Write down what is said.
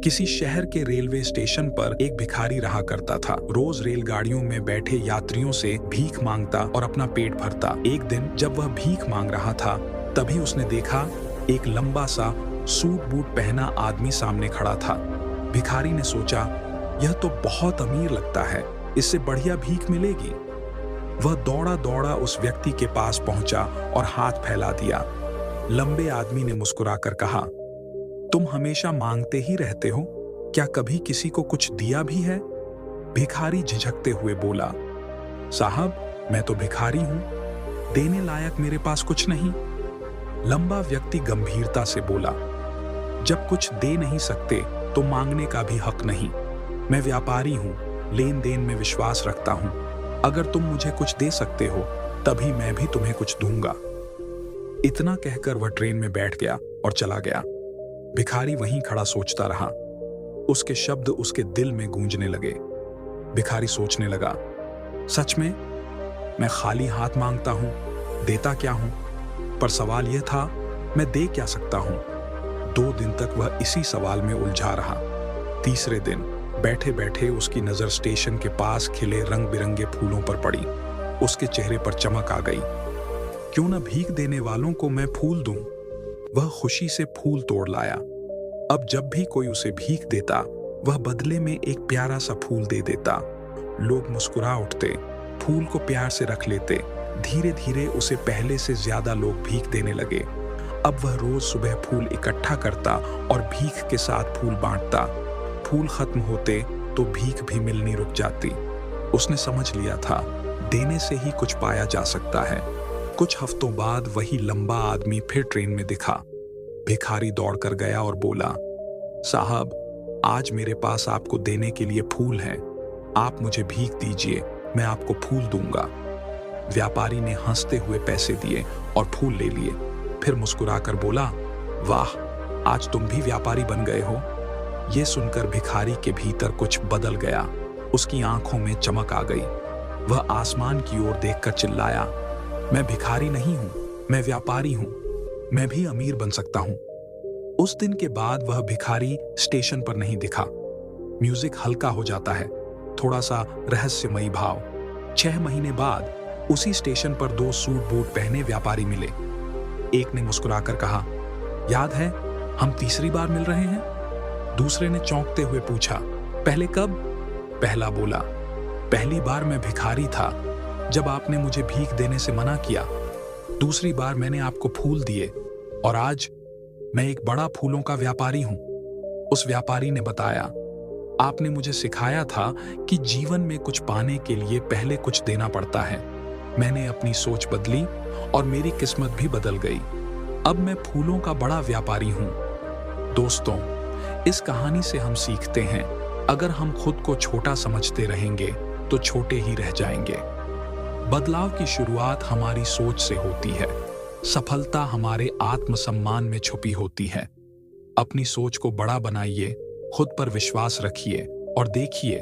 किसी शहर के रेलवे स्टेशन पर एक भिखारी रहा करता था। रोज रेलगाड़ियों में बैठे यात्रियों से भीख मांगता और अपना पेट भरता। एक दिन जब वह भीख मांग रहा था, तभी उसने देखा एक लंबा सा सूट बूट पहना आदमी सामने खड़ा था। भिखारी ने सोचा, यह तो बहुत अमीर लगता है, इससे बढ़िया भीख मिलेगी। वह दौड़ा दौड़ा उस व्यक्ति के पास पहुंचा और हाथ फैला दिया। लंबे आदमी ने मुस्कुराकर कहा, तुम हमेशा मांगते ही रहते हो, क्या कभी किसी को कुछ दिया भी है? भिखारी झिझकते हुए बोला, साहब, मैं तो भिखारी हूं, देने लायक मेरे पास कुछ नहीं। लंबा व्यक्ति गंभीरता से बोला, जब कुछ दे नहीं सकते तो मांगने का भी हक नहीं। मैं व्यापारी हूं, लेन देन में विश्वास रखता हूं। अगर तुम मुझे कुछ दे सकते हो, तभी मैं भी तुम्हें कुछ दूंगा। इतना कहकर वह ट्रेन में बैठ गया और चला गया। भिखारी वहीं खड़ा सोचता रहा। उसके शब्द उसके दिल में गूंजने लगे। भिखारी सोचने लगा, सच में मैं खाली हाथ मांगता हूं, देता क्या हूं? पर सवाल यह था, मैं दे क्या सकता हूं? 2 दिन तक वह इसी सवाल में उलझा रहा। तीसरे दिन बैठे बैठे उसकी नजर स्टेशन के पास खिले रंग बिरंगे फूलों पर पड़ी। उसके चेहरे पर चमक आ गई। क्यों न भीख देने वालों को मैं फूल दूं? वह खुशी से फूल तोड़ लाया। अब जब भी कोई उसे भीख देता, वह बदले में एक प्यारा सा फूल दे देता। लोग मुस्कुरा उठते, फूल को प्यार से रख लेते। धीरे धीरे उसे पहले से ज्यादा लोग भीख देने लगे। अब वह रोज सुबह फूल इकट्ठा करता और भीख के साथ फूल बांटता। फूल खत्म होते तो भीख भी मिलनी रुक जाती। उसने समझ लिया था, देने से ही कुछ पाया जा सकता है। कुछ हफ्तों बाद वही लंबा आदमी फिर ट्रेन में दिखा। भिखारी दौड़कर गया और बोला, साहब, आज मेरे पास आपको देने के लिए फूल हैं। आप मुझे भीख दीजिए, मैं आपको फूल दूंगा। व्यापारी ने हंसते हुए पैसे दिए और फूल ले लिए। फिर मुस्कुराकर बोला, वाह, आज तुम भी व्यापारी बन गए हो। यह सुनकर भिखारी के भीतर कुछ बदल गया। उसकी आंखों में चमक आ गई। वह आसमान की ओर देखकर चिल्लाया, मैं भिखारी नहीं हूं, मैं व्यापारी हूं। मैं भी अमीर बन सकता हूं। उस दिन के बाद वह भिखारी स्टेशन पर नहीं दिखा। म्यूजिक हल्का हो जाता है, थोड़ा सा रहस्यमयी भाव। 6 महीने बाद उसी स्टेशन पर 2 सूट बूट पहने व्यापारी मिले। एक ने मुस्कुराकर कहा, याद है, हम तीसरी बार मिल रहे हैं? दूसरे ने चौंकते हुए पूछा, पहले कब? पहला बोला, पहली बार मैं भिखारी था, जब आपने मुझे भीख देने से मना किया। दूसरी बार मैंने आपको फूल दिए, और आज मैं एक बड़ा फूलों का व्यापारी हूं। उस व्यापारी ने बताया, आपने मुझे सिखाया था कि जीवन में कुछ पाने के लिए पहले कुछ देना पड़ता है। मैंने अपनी सोच बदली और मेरी किस्मत भी बदल गई। अब मैं फूलों का बड़ा व्यापारी हूं। दोस्तों, इस कहानी से हम सीखते हैं, अगर हम खुद को छोटा समझते रहेंगे तो छोटे ही रह जाएंगे। बदलाव की शुरुआत हमारी सोच से होती है। सफलता हमारे आत्मसम्मान में छुपी होती है। अपनी सोच को बड़ा बनाइए, खुद पर विश्वास रखिए और देखिए,